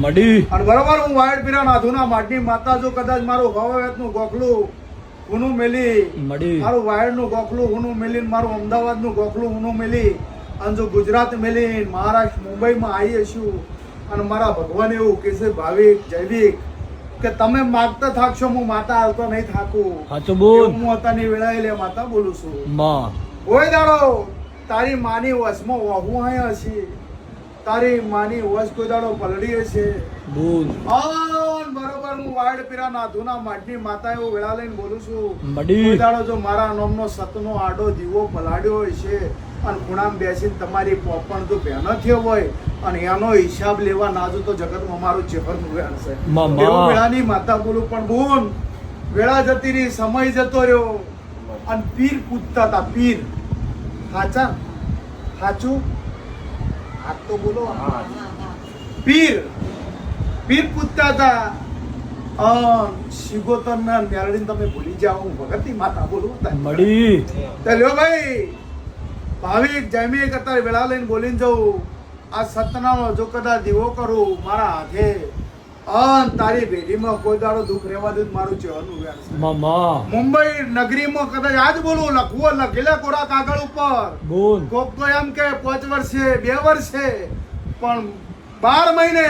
મડી અને બરોબર હું વાયડ પીરા નાથુના માટી માતા જો કદાચ મારું હવાવેતનું ગોખલું હુનું મેલી મડી મારું વાયડનું ગોખલું હુનું મેલી મારું અમદાવાદનું ગોખલું હુનું મેલી અને જો ગુજરાત મેલી મહારાષ્ટ્ર મુંબઈમાં આવી છું અને મારા ભગવાન એવું કે છે ભાવિક જૈવિક કે તમે માગતા થાકશો હું માતા હાલતો નહીં થાકું. સાચું બોલ. હું માતાની વેળાએ લે માતા બોલું છું. માં કોઈ દાડો તારી માની વશમાં વહુ હે હશે, તારી માની વશ કોઈ દાડો પલડી હશે. બોલ બરોબર હું વાયડ પીરા નાથુના માટની માતા એવો વેળા લઈને બોલું છું. મડી કોઈ દાડો જો મારા નામનો સતનો આડો દીવો પલાડ્યો હોય છે અને ખૂણામાં બેસીને તમારી પોપણ જો ભેનો થયો હોય અને એનો હિસાબ લેવા નાજો તો જગતમાં મારું ચહેરનું વેણ છે. મામા. એવું વેળાની માતા બોલું પણ બોન વેળા જતી રહી, સમય જતો રહ્યો અને પીર પૂછતા હતા. પીર સાચા સાચું હાથ તો બોલો. પીર પીર પૂછતા હતા શિગોતર ના મેરડીને તમે ભૂલી જાઓ, હું ભગતની માતા બોલું. મડી લ્યો ભાઈ ભાવિક જૈમિક અત્યારે વેળા લઈને બોલીને જવું. આ સતનાનો જો કદાચ દીવો કરું મારા હાથે તારી ભેટીમાં કોઈ દાડો દુઃખ રહેવા દે મારું ચહેરનું વેણ છે. મામા મુંબઈ નગરીમાં કદાચ આજ બોલું લખવું લખેલા કોરા કાગળ ઉપર બોલ કોક તો એમ કે 5 વર્ષે 2 વર્ષે પણ 12 મહિને